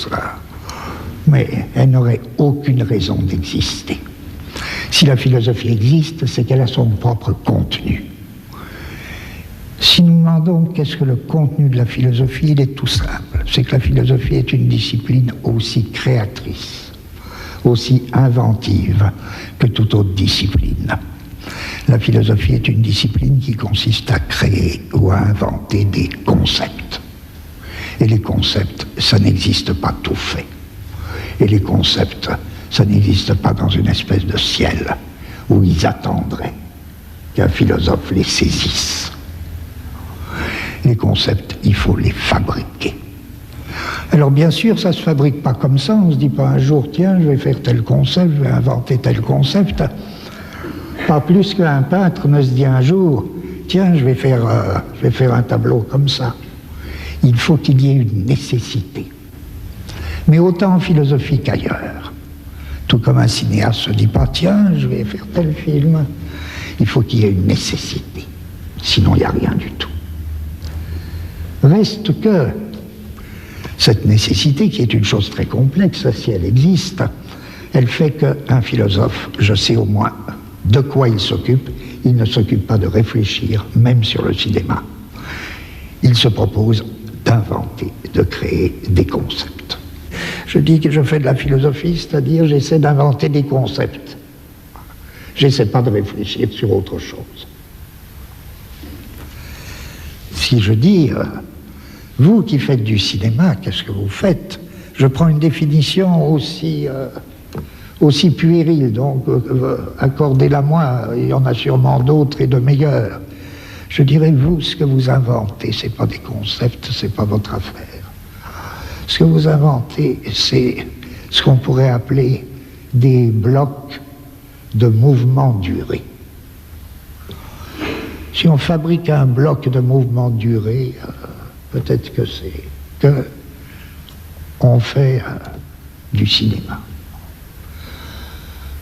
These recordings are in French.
chose, mais elle n'aurait aucune raison d'exister. Si la philosophie existe, c'est qu'elle a son propre contenu. Si nous demandons qu'est-ce que le contenu de la philosophie, il est tout simple. C'est que la philosophie est une discipline aussi créatrice, aussi inventive que toute autre discipline. La philosophie est une discipline qui consiste à créer ou à inventer des concepts. Et les concepts, ça n'existe pas tout fait. Et les concepts, ça n'existe pas dans une espèce de ciel où ils attendraient qu'un philosophe les saisisse. Les concepts, il faut les fabriquer. Alors bien sûr, ça ne se fabrique pas comme ça. On ne se dit pas un jour, tiens, je vais faire tel concept, je vais inventer tel concept. Pas plus qu'un peintre ne se dit un jour, tiens, je vais faire un tableau comme ça. Il faut qu'il y ait une nécessité. Mais autant en philosophie qu'ailleurs. Tout comme un cinéaste se dit pas, tiens, je vais faire tel film. Il faut qu'il y ait une nécessité. Sinon, il n'y a rien du tout. Reste que cette nécessité, qui est une chose très complexe, si elle existe, elle fait qu'un philosophe, je sais au moins de quoi il s'occupe. Il ne s'occupe pas de réfléchir, même sur le cinéma. Il se propose d'inventer, de créer des concepts. Je dis que je fais de la philosophie, c'est-à-dire j'essaie d'inventer des concepts. J'essaie pas de réfléchir sur autre chose. Si je dis, vous qui faites du cinéma, qu'est-ce que vous faites? Je prends une définition aussi puérile, donc accordez-la moi, il y en a sûrement d'autres et de meilleurs. Je dirais, vous, ce que vous inventez, c'est pas des concepts, c'est pas votre affaire. Ce que vous inventez, c'est ce qu'on pourrait appeler des blocs de mouvement duré. Si on fabrique un bloc de mouvement duré, peut-être que c'est que on fait du cinéma.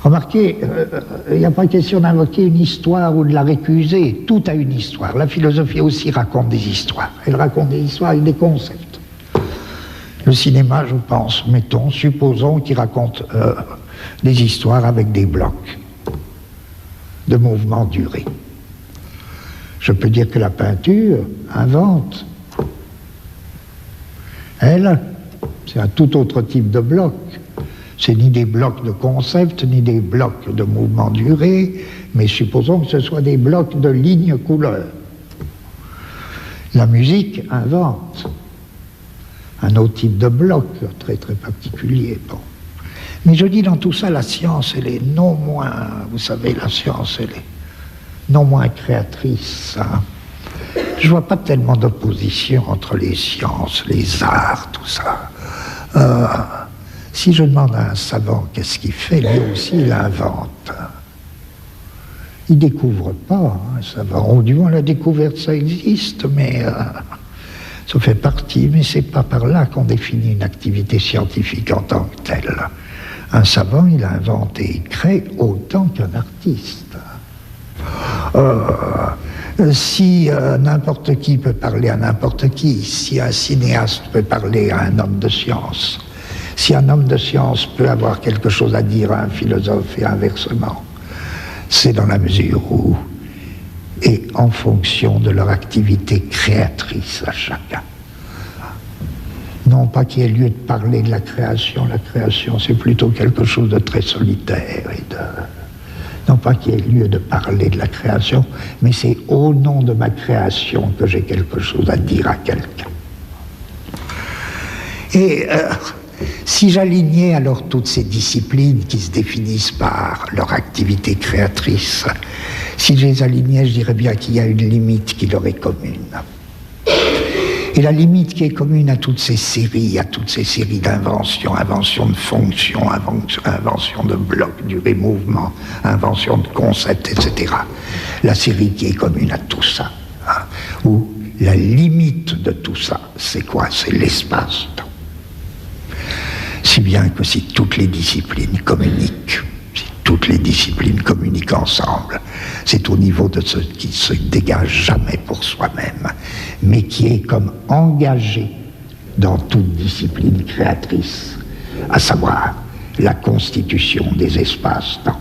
Remarquez, il n'y a pas question d'invoquer une histoire ou de la récuser. Tout a une histoire. La philosophie aussi raconte des histoires. Elle raconte des histoires avec des concepts. Le cinéma, je pense, supposons qu'il raconte des histoires avec des blocs de mouvement duré. Je peux dire que la peinture invente. Elle, c'est un tout autre type de bloc. C'est ni des blocs de concept, ni des blocs de mouvement duré, mais supposons que ce soit des blocs de lignes couleurs. La musique invente un autre type de bloc, très très particulier. Bon. Mais je dis dans tout ça, la science, elle est non moins, vous savez, la science, elle est non moins créatrice. Hein. Je vois pas tellement d'opposition entre les sciences, les arts, tout ça. Si je demande à un savant qu'est-ce qu'il fait, lui aussi il invente. Il ne découvre pas, un savant. Ou du moins la découverte ça existe, mais ça fait partie, mais c'est pas par là qu'on définit une activité scientifique en tant que telle. Un savant, il invente et il crée autant qu'un artiste. Si n'importe qui peut parler à n'importe qui, si un cinéaste peut parler à un homme de science, si un homme de science peut avoir quelque chose à dire à un philosophe et inversement, c'est dans la mesure où, et en fonction de leur activité créatrice à chacun. Non pas qu'il y ait lieu de parler de la création c'est plutôt quelque chose de très solitaire non pas qu'il y ait lieu de parler de la création, mais c'est au nom de ma création que j'ai quelque chose à dire à quelqu'un. Et si j'alignais alors toutes ces disciplines qui se définissent par leur activité créatrice, si je les alignais, je dirais bien qu'il y a une limite qui leur est commune. Et la limite qui est commune à toutes ces séries d'inventions, invention de fonctions, invention de blocs, durée, mouvement, invention de concepts, etc. La série qui est commune à tout ça, hein, où la limite de tout ça, c'est quoi? C'est l'espace-temps. Si bien que si toutes les disciplines communiquent, ensemble, c'est au niveau de ce qui se dégage jamais pour soi-même, mais qui est comme engagé dans toute discipline créatrice, à savoir la constitution des espaces-temps.